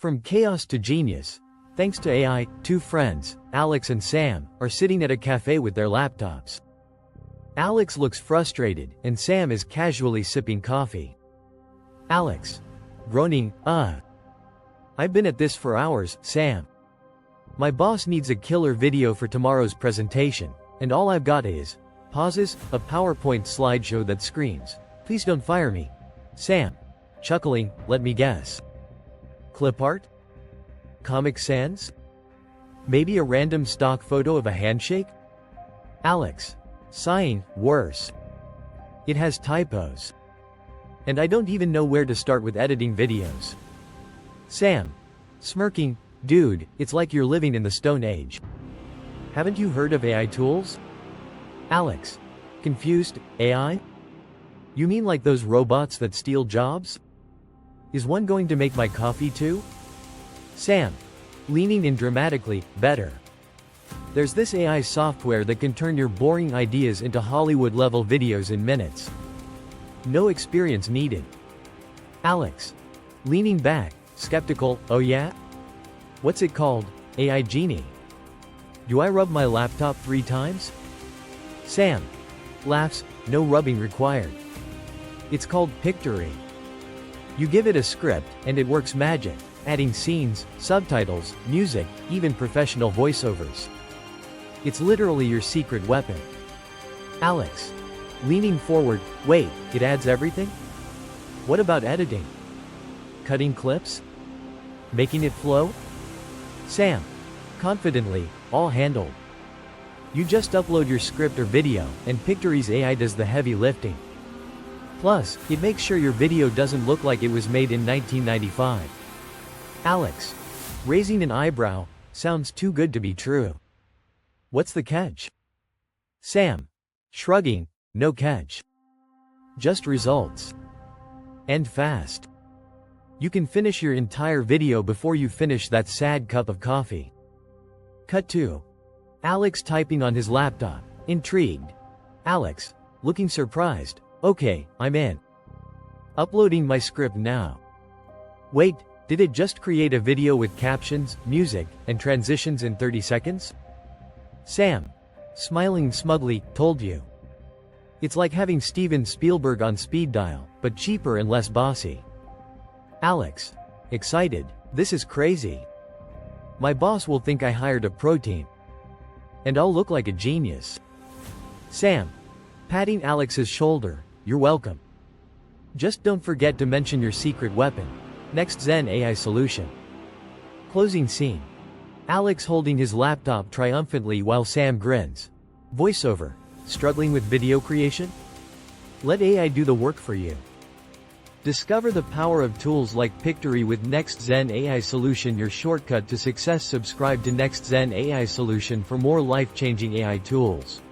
From chaos to genius. Thanks to AI, two friends, Alex and Sam, are sitting at a cafe with their laptops. Alex looks frustrated, and Sam is casually sipping coffee. Alex. Groaning, I've been at this for hours, Sam. My boss needs a killer video for tomorrow's presentation, and all I've got is pauses, a PowerPoint slideshow that screams, "Please don't fire me." Sam. Chuckling, let me guess. Clip art? Comic Sans? Maybe a random stock photo of a handshake? Alex. Sighing, worse. It has typos. And I don't even know where to start with editing videos. Sam. Smirking, dude, it's like you're living in the Stone Age. Haven't you heard of AI tools? Alex. Confused, AI? You mean like those robots that steal jobs? Is one going to make my coffee too? Sam. Leaning in dramatically, better. There's this AI software that can turn your boring ideas into Hollywood-level videos in minutes. No experience needed. Alex. Leaning back, skeptical, oh yeah? What's it called? AI Genie. Do I rub my laptop 3 times? Sam. Laughs, no rubbing required. It's called Pictory. You give it a script, and it works magic, adding scenes, subtitles, music, even professional voiceovers. It's literally your secret weapon. Alex. Leaning forward, wait, it adds everything? What about editing? Cutting clips? Making it flow? Sam. Confidently, all handled. You just upload your script or video, and Pictory's AI does the heavy lifting. Plus, it makes sure your video doesn't look like it was made in 1995. Alex. Raising an eyebrow, sounds too good to be true. What's the catch? Sam. Shrugging, no catch. Just results. And fast. You can finish your entire video before you finish that sad cup of coffee. Cut 2. Alex typing on his laptop, intrigued. Alex. Looking surprised. Okay, I'm in. Uploading my script now. Wait, did it just create a video with captions, music, and transitions in 30 seconds? Sam. Smiling smugly, told you. It's like having Steven Spielberg on speed dial, but cheaper and less bossy. Alex. Excited, this is crazy. My boss will think I hired a pro team. And I'll look like a genius. Sam. Patting Alex's shoulder, you're welcome. Just don't forget to mention your secret weapon. Next Zen AI solution. Closing scene. Alex holding his laptop triumphantly while Sam grins. Voiceover. Struggling with video creation? Let AI do the work for you. Discover the power of tools like Pictory with Next Zen AI Solution, your shortcut to success. Subscribe to Next Zen AI Solution for more life-changing AI tools.